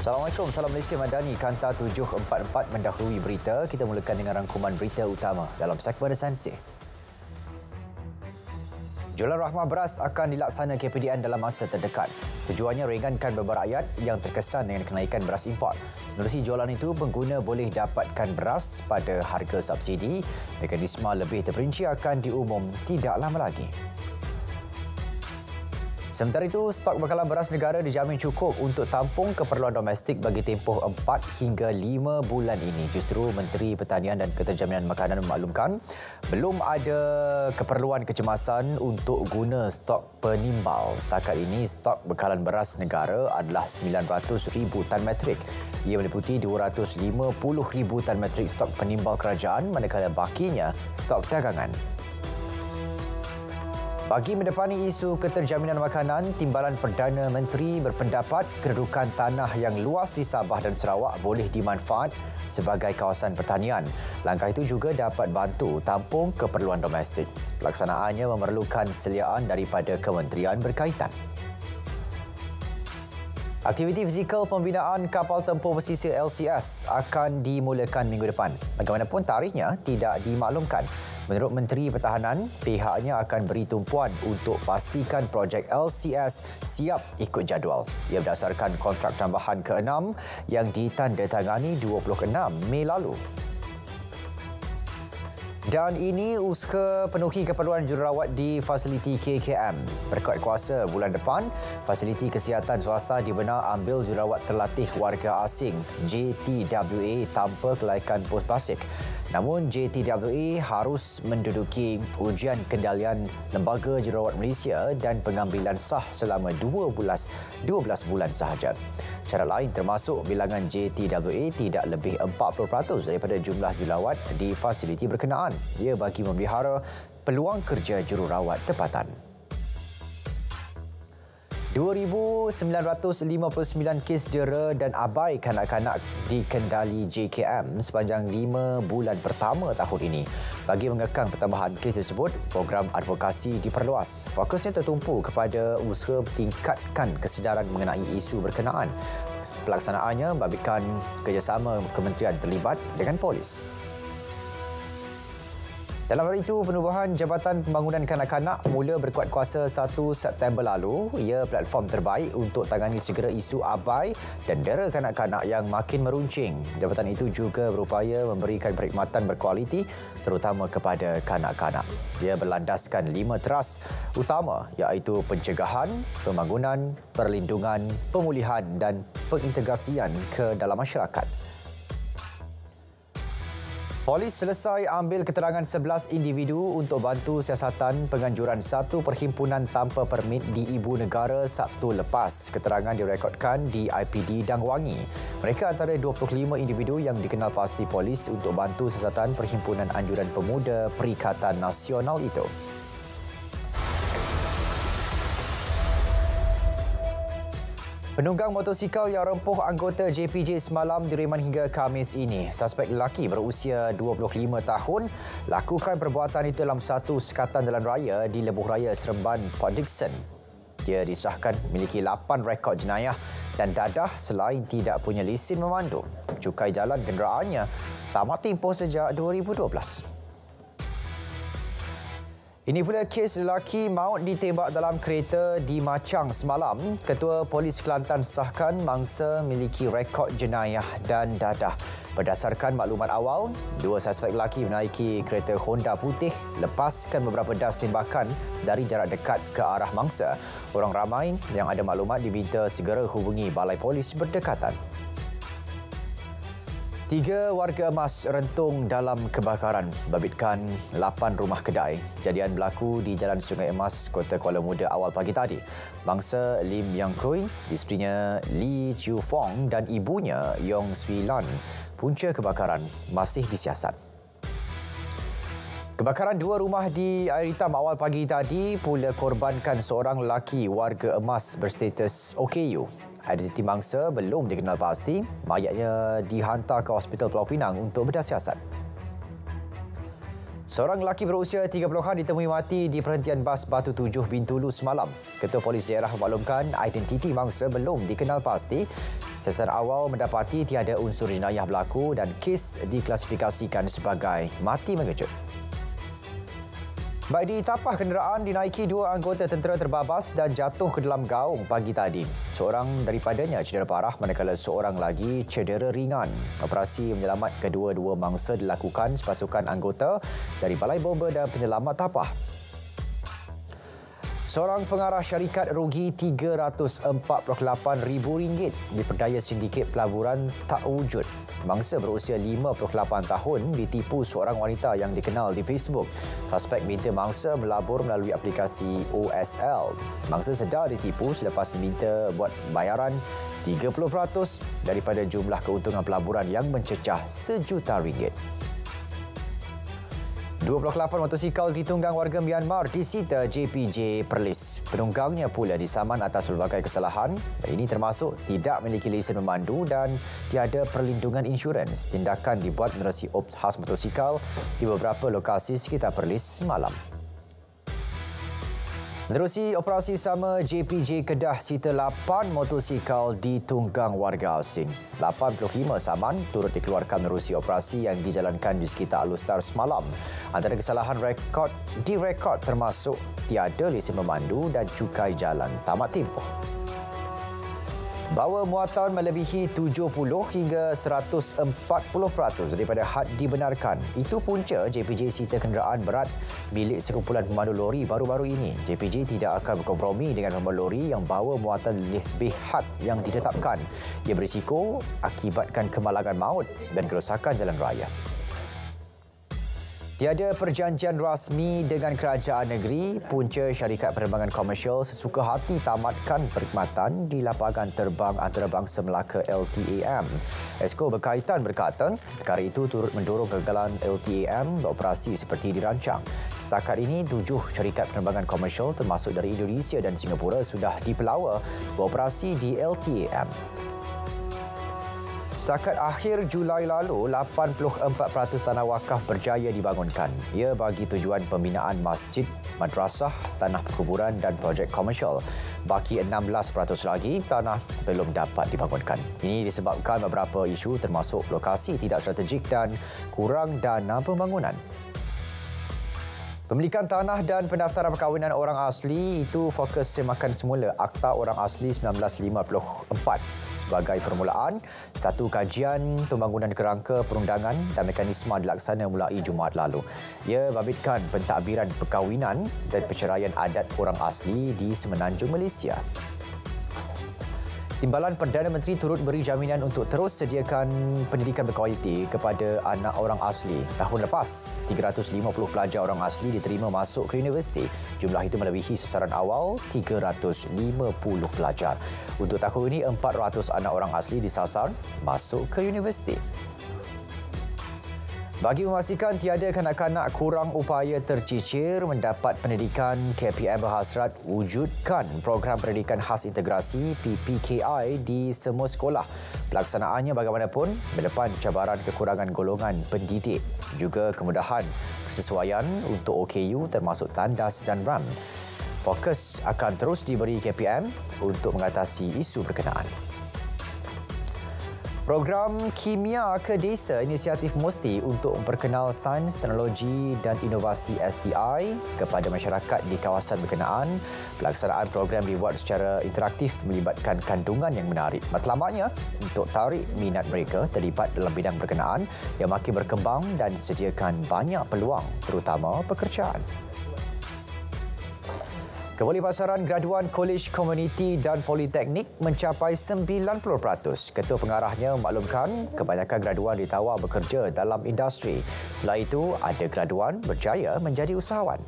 Assalamualaikum, Salam Malaysia Madani, Kanta 744 mendahului berita. Kita mulakan dengan rangkuman berita utama dalam segmen esensi. Jualan rahmah beras akan dilaksana KPDN dalam masa terdekat. Tujuannya ringankan beban rakyat yang terkesan dengan kenaikan beras import. Menerusi jualan itu, pengguna boleh dapatkan beras pada harga subsidi. Mekanisme lebih terperinci akan diumum tidak lama lagi. Sementara itu, stok bekalan beras negara dijamin cukup untuk tampung keperluan domestik bagi tempoh 4 hingga 5 bulan ini. Justru Menteri Pertanian dan Keterjaminan Makanan memaklumkan belum ada keperluan kecemasan untuk guna stok penimbal. Setakat ini, stok bekalan beras negara adalah 900,000 tan metrik. Ia meliputi 250,000 tan metrik stok penimbal kerajaan, manakala bakinya stok dagangan. Bagi mendepani isu keterjaminan makanan, Timbalan Perdana Menteri berpendapat kedudukan tanah yang luas di Sabah dan Sarawak boleh dimanfaat sebagai kawasan pertanian. Langkah itu juga dapat bantu tampung keperluan domestik. Pelaksanaannya memerlukan seliaan daripada kementerian berkaitan. Aktiviti fizikal pembinaan kapal tempur pesisir LCS akan dimulakan minggu depan. Bagaimanapun tarikhnya tidak dimaklumkan. Menurut Menteri Pertahanan, pihaknya akan beri tumpuan untuk pastikan projek LCS siap ikut jadual. Ia berdasarkan kontrak tambahan ke-6 yang ditandatangani 26 Mei lalu. Dan ini usaha penuhi keperluan jururawat di fasiliti KKM. Berkat kuasa bulan depan, fasiliti kesihatan swasta dibenar ambil jururawat terlatih warga asing JTWA tanpa kelaikan pos basic. Namun JTWA harus menduduki ujian kendalian Lembaga Jururawat Malaysia dan pengambilan sah selama 12 bulan sahaja. Syarat lain termasuk bilangan JTWA tidak lebih 40% daripada jumlah jururawat di fasiliti berkenaan. Ia bagi memelihara peluang kerja jururawat tempatan. 2,959 kes dera dan abai kanak-kanak dikendali JKM sepanjang 5 bulan pertama tahun ini. Bagi mengekang pertambahan kes tersebut, program advokasi diperluas. Fokusnya tertumpu kepada usaha tingkatkan kesedaran mengenai isu berkenaan. Pelaksanaannya membabitkan kerjasama kementerian terlibat dengan polis. Dalam hal itu, penubuhan Jabatan Pembangunan Kanak-Kanak mula berkuat kuasa 1 September lalu. Ia platform terbaik untuk tangani segera isu abai dan dera kanak-kanak yang makin meruncing. Jabatan itu juga berupaya memberikan perkhidmatan berkualiti terutama kepada kanak-kanak. Ia berlandaskan 5 teras utama iaitu pencegahan, pembangunan, perlindungan, pemulihan dan pengintegrasian ke dalam masyarakat. Polis selesai ambil keterangan 11 individu untuk bantu siasatan penganjuran satu perhimpunan tanpa permit di Ibu Negara Sabtu lepas. Keterangan direkodkan di IPD Dangwangi. Mereka antara 25 individu yang dikenal pasti polis untuk bantu siasatan Perhimpunan Anjuran Pemuda Perikatan Nasional itu. Penunggang motosikal yang rempuh anggota JPJ semalam direman hingga Khamis ini. Suspek lelaki berusia 25 tahun lakukan perbuatan itu dalam satu sekatan jalan raya di Lebuh Raya Seremban, Port Dickson. Dia disahkan memiliki 8 rekod jenayah dan dadah selain tidak punya lesen memandu. Cukai jalan kenderaannya tamat tempoh sejak 2012. Ini pula kes lelaki maut ditembak dalam kereta di Machang semalam. Ketua Polis Kelantan sahkan mangsa memiliki rekod jenayah dan dadah. Berdasarkan maklumat awal, 2 suspek lelaki menaiki kereta Honda putih lepaskan beberapa das tembakan dari jarak dekat ke arah mangsa. Orang ramai yang ada maklumat diminta segera hubungi Balai Polis berdekatan. 3 warga emas rentung dalam kebakaran, babitkan 8 rumah kedai. Kejadian berlaku di Jalan Sungai Emas, Kota Kuala Muda awal pagi tadi. Bangsa Lim Yang Kui, isterinya Lee Chiu Fong dan ibunya Yong Swee Lan. Punca kebakaran masih disiasat. Kebakaran 2 rumah di Air Hitam awal pagi tadi pula korbankan seorang lelaki warga emas berstatus OKU. Identiti mangsa belum dikenal pasti. Mayatnya dihantar ke Hospital Pulau Pinang untuk bedah siasat. Seorang lelaki berusia 30-an ditemui mati di perhentian bas Batu 7 Bintulu semalam. Ketua Polis Daerah memaklumkan identiti mangsa belum dikenal pasti. Siasatan awal mendapati tiada unsur jenayah berlaku dan kes diklasifikasikan sebagai mati mengejut. Baik di tapah kenderaan dinaiki dua anggota tentera terbabas dan jatuh ke dalam gaung pagi tadi. Seorang daripadanya cedera parah manakala seorang lagi cedera ringan. Operasi menyelamat kedua-dua mangsa dilakukan sepasukan anggota dari Balai Bomba dan Penyelamat Tapah. Seorang pengarah syarikat rugi RM348,000 diperdaya sindiket pelaburan tak wujud. Mangsa berusia 58 tahun ditipu seorang wanita yang dikenal di Facebook. Suspek minta mangsa melabur melalui aplikasi OSL. Mangsa sedar ditipu selepas minta buat bayaran 30% daripada jumlah keuntungan pelaburan yang mencecah RM1,000,000. 28 motosikal ditunggang warga Myanmar disita JPJ Perlis. Penunggangnya pula disaman atas pelbagai kesalahan. Ini termasuk tidak memiliki lesen memandu dan tiada perlindungan insurans. Tindakan dibuat menerusi ops khas motosikal di beberapa lokasi sekitar Perlis semalam. Menerusi operasi sama, JPJ Kedah sita 8 motosikal ditunggang warga asing. 85 saman turut dikeluarkan menerusi operasi yang dijalankan di sekitar Alustar semalam. Antara kesalahan direkod termasuk tiada lesen memandu dan cukai jalan tamat tempoh. Bahawa muatan melebihi 70 hingga 140% daripada had dibenarkan. Itu punca JPJ sita kenderaan berat milik sekumpulan pemandu lori baru-baru ini. JPJ tidak akan berkompromi dengan pemandu lori yang bawa muatan lebih had yang ditetapkan. Ia berisiko akibatkan kemalangan maut dan kerosakan jalan raya. Tiada perjanjian rasmi dengan kerajaan negeri, punca syarikat penerbangan komersial sesuka hati tamatkan perkhidmatan di lapangan terbang antarabangsa Melaka LTAM. Esko berkaitan berkata, perkara itu turut mendorong kegagalan LTAM beroperasi seperti dirancang. Setakat ini, 7 syarikat penerbangan komersial termasuk dari Indonesia dan Singapura sudah dipelawa beroperasi di LTAM. Setakat akhir Julai lalu, 84% tanah wakaf berjaya dibangunkan. Ia bagi tujuan pembinaan masjid, madrasah, tanah perkuburan dan projek komersial. Baki 16% lagi tanah belum dapat dibangunkan. Ini disebabkan beberapa isu termasuk lokasi tidak strategik dan kurang dana pembangunan. Pemilikan tanah dan pendaftaran perkahwinan orang asli itu fokus semakan semula Akta Orang Asli 1954. Sebagai permulaan, satu kajian pembangunan kerangka perundangan dan mekanisme dilaksana mulai Jumaat lalu. Ia babitkan pentadbiran perkahwinan dan perceraian adat orang asli di Semenanjung Malaysia. Timbalan Perdana Menteri turut beri jaminan untuk terus sediakan pendidikan berkualiti kepada anak orang asli. Tahun lepas, 350 pelajar orang asli diterima masuk ke universiti. Jumlah itu melebihi sasaran awal 350 pelajar. Untuk tahun ini, 400 anak orang asli disasar masuk ke universiti. Bagi memastikan tiada kanak-kanak kurang upaya tercicir mendapat pendidikan, KPM berhasrat wujudkan program pendidikan khas integrasi PPKI di semua sekolah. Pelaksanaannya bagaimanapun mendepan cabaran kekurangan golongan pendidik, juga kemudahan persesuaian untuk OKU termasuk tandas dan RAM. Fokus akan terus diberi KPM untuk mengatasi isu berkenaan. Program Kimia ke Desa Inisiatif Musti untuk memperkenal sains, teknologi dan inovasi STI kepada masyarakat di kawasan berkenaan. Pelaksanaan program dibuat secara interaktif melibatkan kandungan yang menarik. Matlamatnya untuk tarik minat mereka terlibat dalam bidang berkenaan yang makin berkembang dan sediakan banyak peluang terutama pekerjaan. Kembali pasaran graduan Kolej Komuniti dan Politeknik mencapai 90%. Ketua pengarahnya memaklumkan kebanyakan graduan ditawar bekerja dalam industri. Selain itu, ada graduan berjaya menjadi usahawan.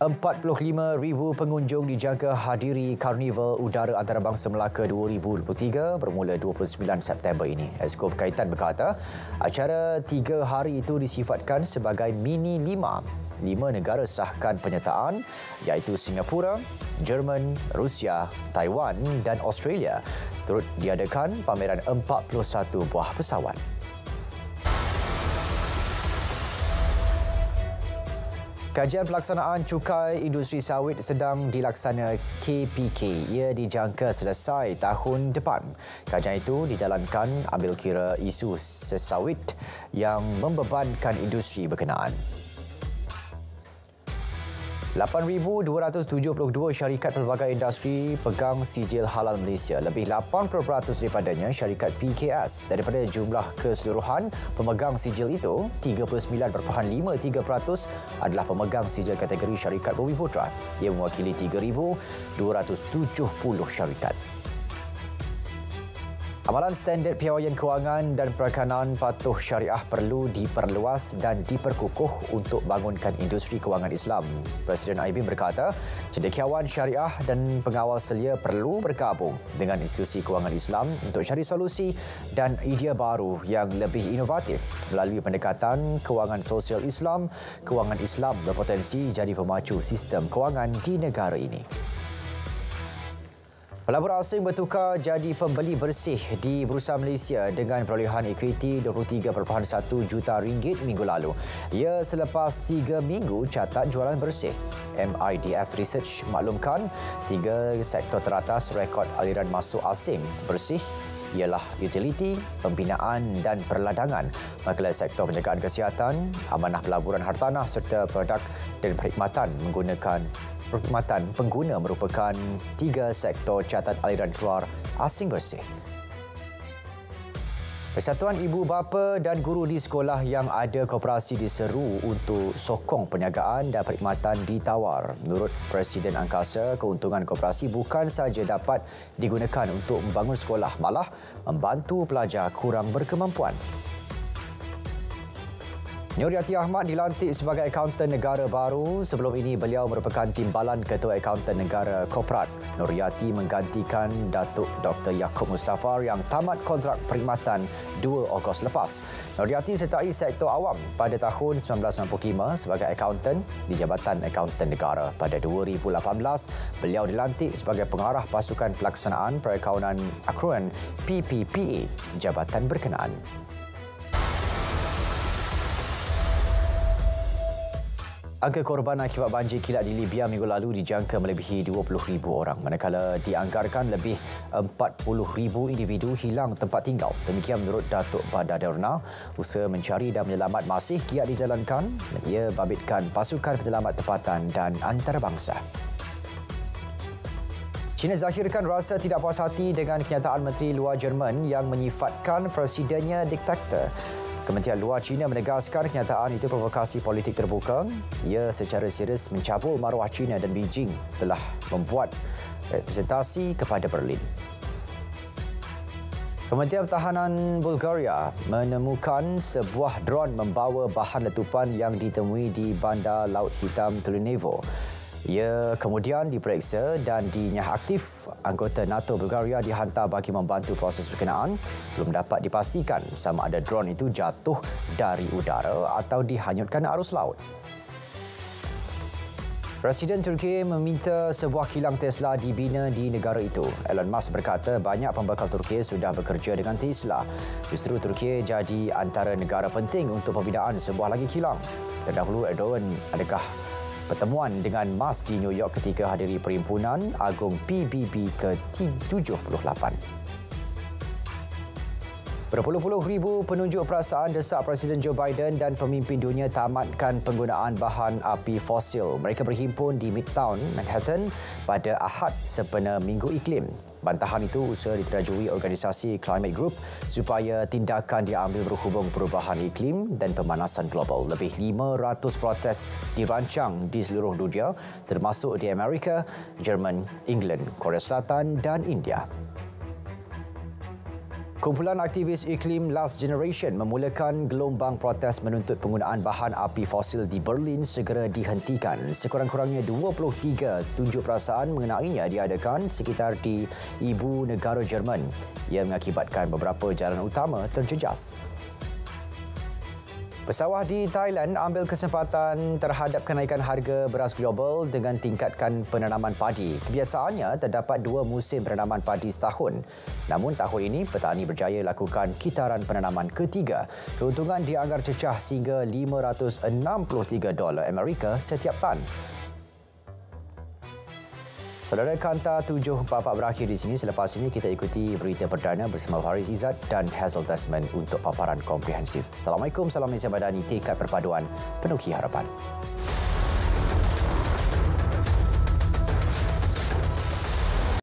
45,000 pengunjung dijangka hadiri Karnival Udara Antarabangsa Melaka 2023 bermula 29 September ini. Esko berkaitan berkata, acara 3 hari itu disifatkan sebagai Mini 5. 5 negara sahkan penyertaan iaitu Singapura, Jerman, Rusia, Taiwan dan Australia. Turut diadakan pameran 41 buah pesawat. Kajian pelaksanaan cukai industri sawit sedang dilaksana KPK. Ia dijangka selesai tahun depan. Kajian itu dijalankan ambil kira isu sesawit yang membebankan industri berkenaan. 8,272 syarikat pelbagai industri pegang sijil halal Malaysia. Lebih 80% daripadanya syarikat PKS. Daripada jumlah keseluruhan pemegang sijil itu, 39.53% adalah pemegang sijil kategori syarikat Bumiputera. Ia mewakili 3,270 syarikat. Amalan standard piawaian kewangan dan perakanan patuh syariah perlu diperluas dan diperkukuh untuk bangunkan industri kewangan Islam. Presiden IBIM berkata, cendekiawan syariah dan pengawal selia perlu bergabung dengan institusi kewangan Islam untuk cari solusi dan idea baru yang lebih inovatif. Melalui pendekatan kewangan sosial Islam, kewangan Islam berpotensi jadi pemacu sistem kewangan di negara ini. Pelabur asing bertukar jadi pembeli bersih di Bursa Malaysia dengan perolehan ekuiti RM23.1 juta minggu lalu. Ia selepas 3 minggu catat jualan bersih. MIDF Research maklumkan 3 sektor teratas rekod aliran masuk asing bersih ialah utiliti, pembinaan dan perladangan, manakala sektor penjagaan kesihatan, amanah pelaburan hartanah serta produk dan perkhidmatan perkhidmatan pengguna merupakan 3 sektor catat aliran keluar asing bersih. Persatuan Ibu Bapa dan Guru di sekolah yang ada koperasi diseru untuk sokong perniagaan dan perkhidmatan ditawar. Menurut Presiden Angkasa, keuntungan koperasi bukan sahaja dapat digunakan untuk membangun sekolah, malah membantu pelajar kurang berkemampuan. Nuriati Ahmad dilantik sebagai akaunten negara baru. Sebelum ini, beliau merupakan timbalan Ketua Akaunten Negara Korporat. Nuriati menggantikan Datuk Dr. Yaakob Mustafar yang tamat kontrak perkhidmatan 2 Ogos lepas. Nuriati sertai sektor awam pada tahun 1995 sebagai akaunten di Jabatan Akaunten Negara. Pada 2018, beliau dilantik sebagai pengarah pasukan pelaksanaan perakaunan akruan PPPA jabatan berkenaan. Angka korban akibat banjir kilat di Libya minggu lalu dijangka melebihi 20,000 orang, manakala dianggarkan lebih 40,000 individu hilang tempat tinggal. Demikian menurut Datuk Badar Derna, usaha mencari dan menyelamat masih giat dijalankan dan ia babitkan pasukan penyelamat tempatan dan antarabangsa. China zahirkan rasa tidak puas hati dengan kenyataan Menteri Luar Jerman yang menyifatkan presidennya diktator. Kementerian Luar China menegaskan kenyataan itu provokasi politik terbuka. Ia secara serius mencabul maruah China dan Beijing telah membuat representasi kepada Berlin. Kementerian Pertahanan Bulgaria menemukan sebuah dron membawa bahan letupan yang ditemui di Bandar Laut Hitam Tulunevo. Ia kemudian diperiksa dan dinyah aktif. Anggota NATO Bulgaria dihantar bagi membantu proses berkenaan. Belum dapat dipastikan sama ada dron itu jatuh dari udara atau dihanyutkan arus laut. Presiden Turki meminta sebuah kilang Tesla dibina di negara itu. Elon Musk berkata banyak pembekal Turki sudah bekerja dengan Tesla. Justru Turki jadi antara negara penting untuk pembinaan sebuah lagi kilang. Terdahulu Erdogan adakah pertemuan dengan Musk di New York ketika hadiri Perhimpunan Agung PBB ke-78. Berpuluh-puluh ribu penunjuk perasaan desak Presiden Joe Biden dan pemimpin dunia tamatkan penggunaan bahan api fosil. Mereka berhimpun di Midtown, Manhattan pada Ahad sempena Minggu Iklim. Bantahan itu usaha diterajui organisasi Climate Group supaya tindakan diambil berhubung perubahan iklim dan pemanasan global. Lebih 500 protes dirancang di seluruh dunia, termasuk di Amerika, Jerman, England, Korea Selatan dan India. Kumpulan aktivis iklim Last Generation memulakan gelombang protes menuntut penggunaan bahan api fosil di Berlin segera dihentikan. Sekurang-kurangnya 23 tunjuk perasaan mengenainya diadakan sekitar di ibu negara Jerman. Ia mengakibatkan beberapa jalan utama terjejas. Pesawah di Thailand ambil kesempatan terhadap kenaikan harga beras global dengan tingkatkan penanaman padi. Kebiasaannya terdapat 2 musim penanaman padi setahun. Namun tahun ini petani berjaya lakukan kitaran penanaman ketiga. Keuntungan dianggar cecah sehingga $563 Amerika setiap tan. Saudara, Kanta 744 berakhir di sini. Selepas ini kita ikuti berita perdana bersama Faris Izzat dan Hazel Tasman untuk paparan komprehensif. Assalamualaikum, salam Malaysia Madani, tekad perpaduan penuhi harapan.